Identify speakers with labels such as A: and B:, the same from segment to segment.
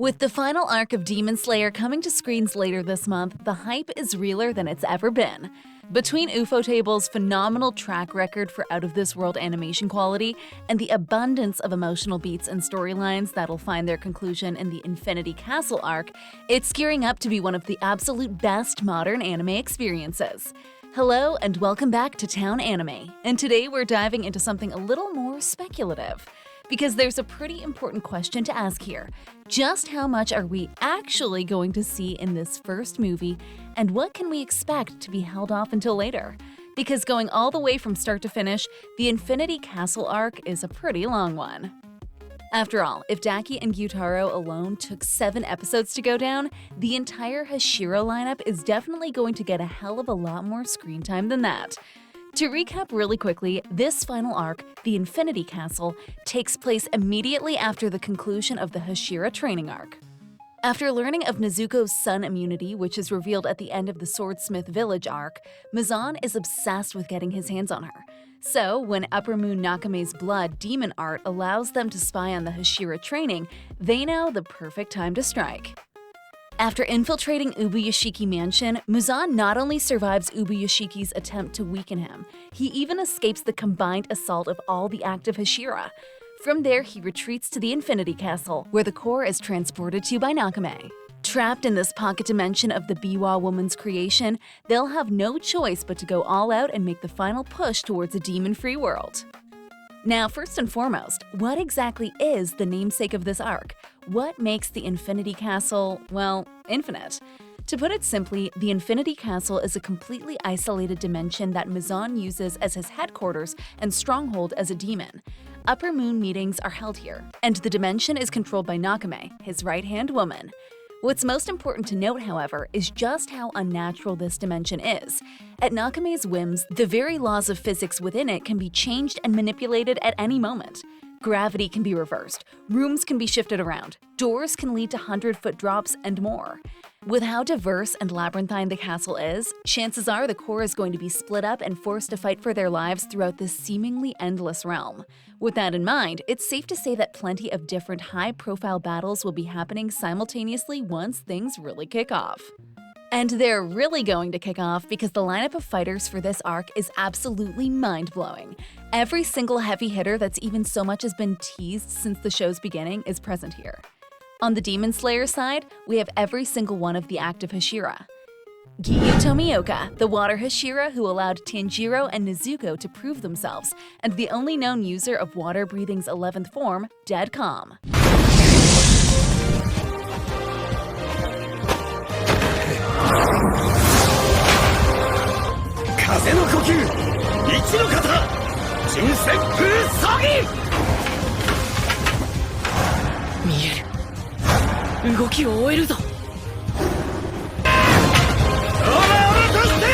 A: With the final arc of Demon Slayer coming to screens later this month, the hype is realer than it's ever been. Between Ufotable's phenomenal track record for out-of-this-world animation quality and the abundance of emotional beats and storylines that'll find their conclusion in the Infinity Castle arc, it's gearing up to be one of the absolute best modern anime experiences. Hello and welcome back to Town Anime, and today we're diving into something a little more speculative. Because there's a pretty important question to ask here. Just how much are we actually going to see in this first movie, and what can we expect to be held off until later? Because going all the way from start to finish, the Infinity Castle arc is a pretty long one. After all, if Daki and Gyutaro alone took 7 episodes to go down, the entire Hashira lineup is definitely going to get a hell of a lot more screen time than that. To recap really quickly, this final arc, the Infinity Castle, takes place immediately after the conclusion of the Hashira training arc. After learning of Nezuko's sun immunity, which is revealed at the end of the Swordsmith Village arc, Muzan is obsessed with getting his hands on her. So, when Upper Moon Nakame's blood demon art allows them to spy on the Hashira training, they know the perfect time to strike. After infiltrating Ubuyashiki Mansion, Muzan not only survives Ubuyashiki's attempt to weaken him, he even escapes the combined assault of all the active Hashira. From there, he retreats to the Infinity Castle, where the core is transported to by Nakame. Trapped in this pocket dimension of the Biwa woman's creation, they'll have no choice but to go all out and make the final push towards a demon-free world. Now, first and foremost, what exactly is the namesake of this arc? What makes the Infinity Castle, well, infinite? To put it simply, the Infinity Castle is a completely isolated dimension that Muzan uses as his headquarters and stronghold as a demon. Upper Moon meetings are held here, and the dimension is controlled by Nakame, his right-hand woman. What's most important to note, however, is just how unnatural this dimension is. At Nakame's whims, the very laws of physics within it can be changed and manipulated at any moment. Gravity can be reversed, rooms can be shifted around, doors can lead to 100-foot drops, and more. With how diverse and labyrinthine the castle is, chances are the core is going to be split up and forced to fight for their lives throughout this seemingly endless realm. With that in mind, it's safe to say that plenty of different high-profile battles will be happening simultaneously once things really kick off. And they're really going to kick off because the lineup of fighters for this arc is absolutely mind-blowing. Every single heavy hitter that's even so much as been teased since the show's beginning is present here. On the Demon Slayer side, we have every single one of the active Hashira. Giyu Tomioka, the water Hashira who allowed Tanjiro and Nezuko to prove themselves, and the only known user of Water Breathing's 11th form, Dead Calm.
B: 風の呼吸一の型純旋風詐欺見える動きを終えるぞおらとしてて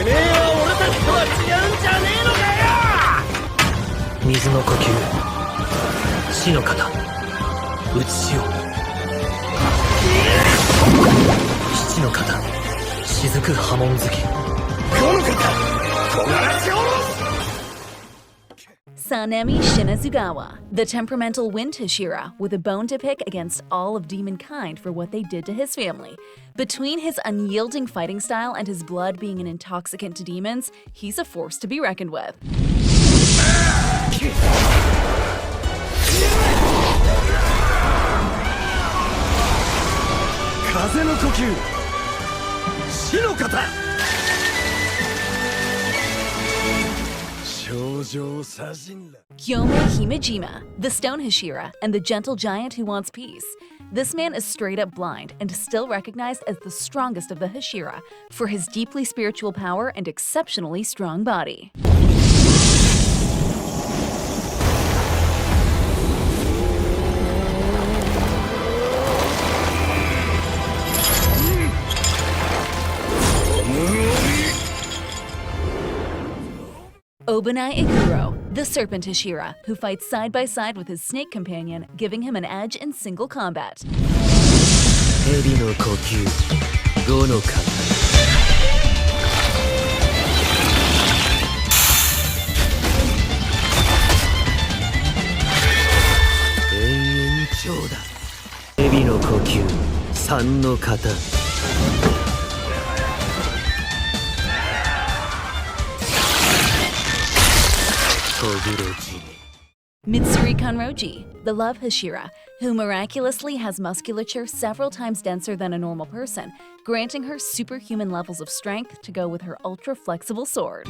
B: めえは俺たちとは違うんじゃねえのかよ水の呼吸死の型打ち潮七の型雫波紋月
A: Sanemi Shinazugawa, the temperamental wind Hashira, with a bone to pick against all of demonkind for what they did to his family. Between his unyielding fighting style and his blood being an intoxicant to demons, he's a force to be reckoned with. Gyome Himejima, the stone Hashira, and the gentle giant who wants peace. This man is straight up blind and still recognized as the strongest of the Hashira for his deeply spiritual power and exceptionally strong body. Obunai Ikuro, the serpent Hashira, who fights side by side with his snake companion, giving him an edge in single combat.
B: 蛇の呼吸5の型永遠長だ蛇の呼吸3の型
A: Mitsuri Kanroji, the love Hashira, who miraculously has musculature several times denser than a normal person, granting her superhuman levels of strength to go with her ultra-flexible sword.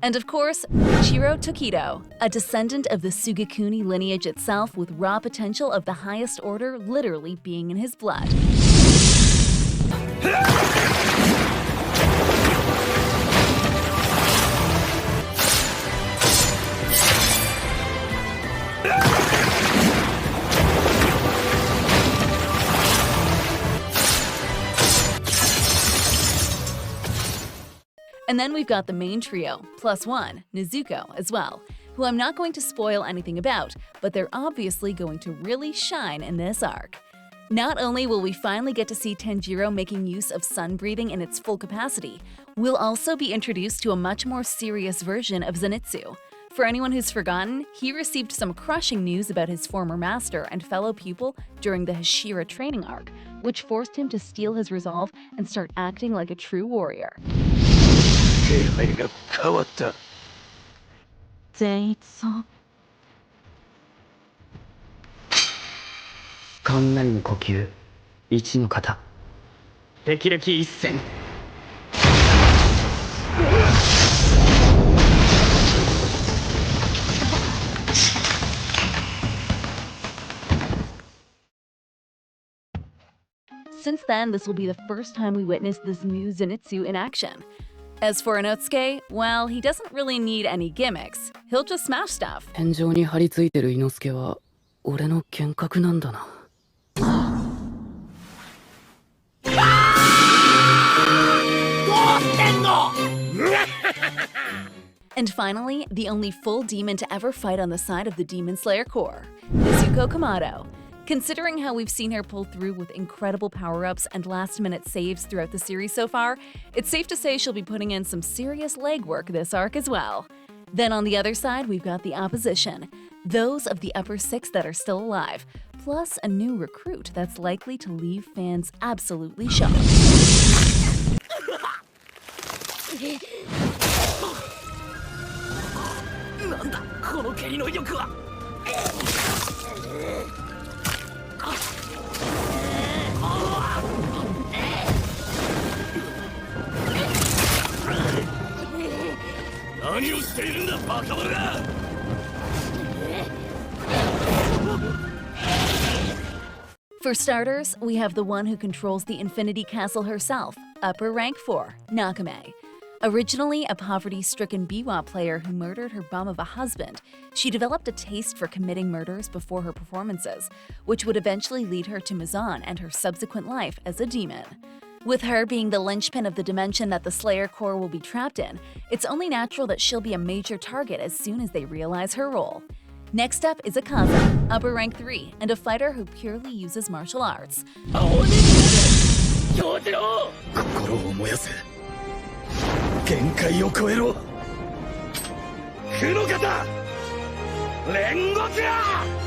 A: And of course, Michiro Tokido, a descendant of the Sugekuni lineage itself with raw potential of the highest order literally being in his blood. And then we've got the main trio, plus one, Nezuko, as well, who I'm not going to spoil anything about, but they're obviously going to really shine in this arc. Not only will we finally get to see Tanjiro making use of sun breathing in its full capacity, we'll also be introduced to a much more serious version of Zenitsu. For anyone who's forgotten, he received some crushing news about his former master and fellow pupil during the Hashira training arc, which forced him to steel his resolve and start acting like a true warrior.
B: 気配が変わった
C: 善逸さん
D: 雷の呼吸1の型霹靂一閃
A: Since then, this will be the first time we witness this new Zenitsu in action. As for Inosuke, well, he doesn't really need any gimmicks. He'll just smash stuff.
D: 天井に張り付いてる伊之助は俺の幻覚なんだな
A: And finally, the only full demon to ever fight on the side of the Demon Slayer Corps, Nezuko Kamado. Considering how we've seen her pull through with incredible power-ups and last-minute saves throughout the series so far, it's safe to say she'll be putting in some serious legwork this arc as well. Then on the other side, we've got the opposition, those of the upper six that are still alive, plus a new recruit that's likely to leave fans absolutely shocked.
B: なんだこの蹴りの威力は何をしているんだバカ者が
A: For starters, we have the one who controls the Infinity Castle herself, upper rank 4, Nakame. Originally a poverty-stricken Biwa player who murdered her bum of a husband, she developed a taste for committing murders before her performances, which would eventually lead her to Mizan and her subsequent life as a demon. With her being the linchpin of the dimension that the Slayer Corps will be trapped in, it's only natural that she'll be a major target as soon as they realize her role. Next up is Akaza, upper rank 3, and a fighter who purely uses martial arts.
B: 限界を超えろ黒方煉獄や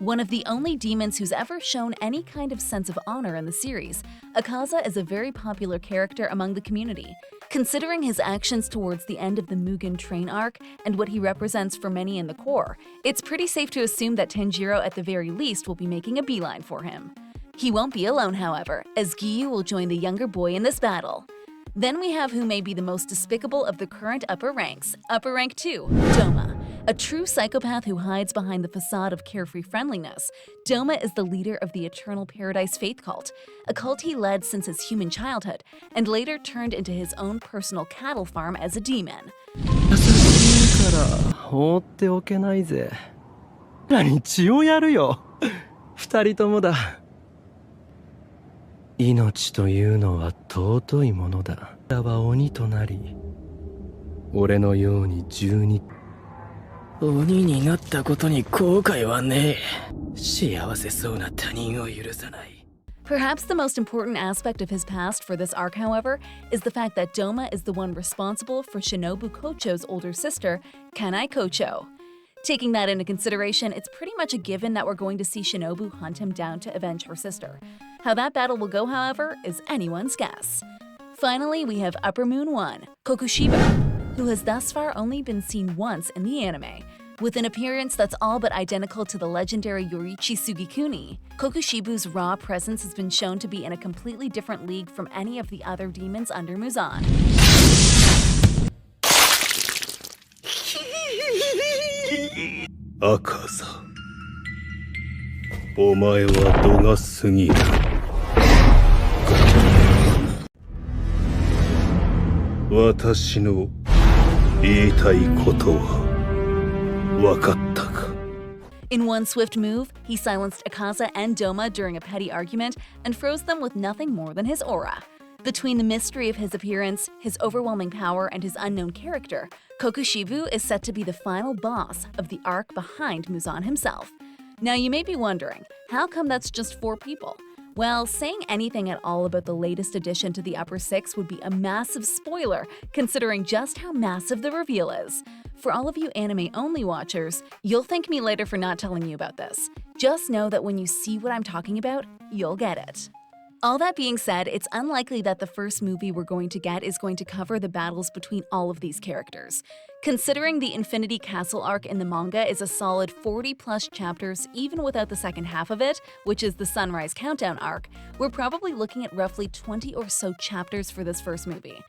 A: One of the only demons who's ever shown any kind of sense of honor in the series, Akaza is a very popular character among the community. Considering his actions towards the end of the Mugen train arc and what he represents for many in the Corps, it's pretty safe to assume that Tanjiro at the very least will be making a beeline for him. He won't be alone, however, as Giyu will join the younger boy in this battle. Then we have who may be the most despicable of the current upper ranks, upper rank 2, Doma. A true psychopath who hides behind the facade of carefree friendliness, Doma is the leader of the Eternal Paradise Faith Cult, a cult he led since his human childhood, and later turned into his own personal cattle farm as a demon.
B: から放っておけないぜ。何血をやるよ。二人ともだ。命というのは尊いものだ。だは鬼となり、俺のように12鬼になったことに後悔はねえ。幸せそうな他人を許さない。
A: Perhaps the most important aspect of his past for this arc, however, is the fact that Doma is the one responsible for Shinobu Kocho's older sister, Kanai Kocho. Taking that into consideration, it's pretty much a given that we're going to see Shinobu hunt him down to avenge her sister. How that battle will go, however, is anyone's guess. Finally, we have Upper Moon 1, Kokushibo, who has thus far only been seen once in the anime. With an appearance that's all but identical to the legendary Yoriichi Sugikuni, Kokushibu's raw presence has been shown to be in a completely different league from any of the other demons under Muzan.
E: 赤座、お前は度が過ぎる。私の言いたいことは分かったか?
A: In one swift move, he silenced Akaza and Doma during a petty argument and froze them with nothing more than his aura. Between the mystery of his appearance, his overwhelming power, and his unknown character, Kokushibo is set to be the final boss of the arc behind Muzan himself. Now you may be wondering, how come that's just 4 people? Well, saying anything at all about the latest addition to the Upper Six would be a massive spoiler, considering just how massive the reveal is. For all of you anime-only watchers, you'll thank me later for not telling you about this. Just know that when you see what I'm talking about, you'll get it. All that being said, it's unlikely that the first movie we're going to get is going to cover the battles between all of these characters. Considering the Infinity Castle arc in the manga is a solid 40+ chapters even without the second half of it, which is the Sunrise Countdown arc, we're probably looking at roughly 20 or so chapters for this first movie.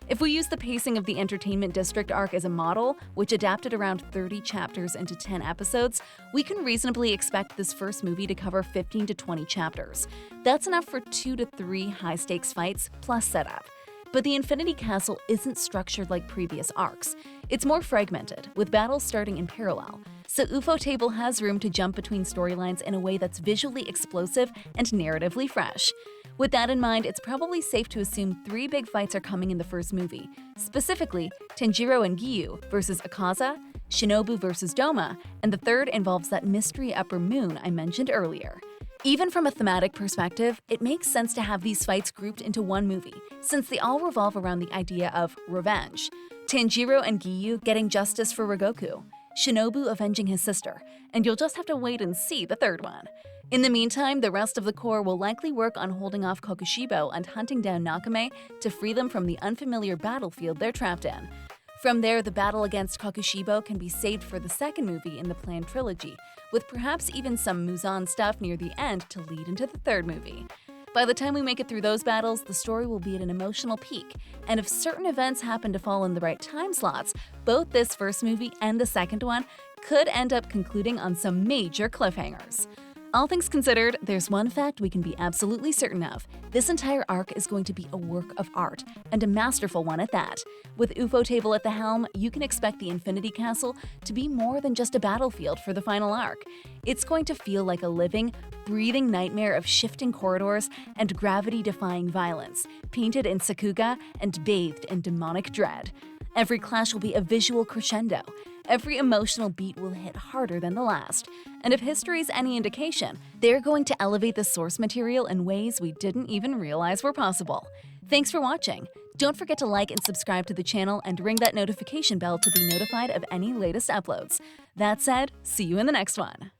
A: If we use the pacing of the Entertainment District arc as a model, which adapted around 30 chapters into 10 episodes, we can reasonably expect this first movie to cover 15 to 20 chapters. That's enough for 2 to 3 high-stakes fights plus setup. But the Infinity Castle isn't structured like previous arcs. It's more fragmented, with battles starting in parallel. So Ufotable has room to jump between storylines in a way that's visually explosive and narratively fresh. With that in mind, it's probably safe to assume 3 big fights are coming in the first movie. Specifically, Tenjiro and Giyu versus Akaza, Shinobu versus Doma, and the third involves that mystery Upper Moon I mentioned earlier. Even from a thematic perspective, it makes sense to have these fights grouped into one movie, since they all revolve around the idea of revenge. Tanjiro and Giyu getting justice for Rigoku, Shinobu avenging his sister, and you'll just have to wait and see the third one. In the meantime, the rest of the core will likely work on holding off Kokushibo and hunting down Nakame to free them from the unfamiliar battlefield they're trapped in. From there, the battle against Kokushibo can be saved for the second movie in the planned trilogy, with perhaps even some Muzan stuff near the end to lead into the third movie. By the time we make it through those battles, the story will be at an emotional peak, and if certain events happen to fall in the right time slots, both this first movie and the second one could end up concluding on some major cliffhangers. All things considered, there's one fact we can be absolutely certain of. This entire arc is going to be a work of art, and a masterful one at that. With Ufotable at the helm, you can expect the Infinity Castle to be more than just a battlefield for the final arc. It's going to feel like a living, breathing nightmare of shifting corridors and gravity-defying violence, painted in Sakuga and bathed in demonic dread. Every clash will be a visual crescendo. Every emotional beat will hit harder than the last. And if history's any indication, they're going to elevate the source material in ways we didn't even realize were possible. Thanks for watching. Don't forget to like and subscribe to the channel and ring that notification bell to be notified of any latest uploads. That said, see you in the next one.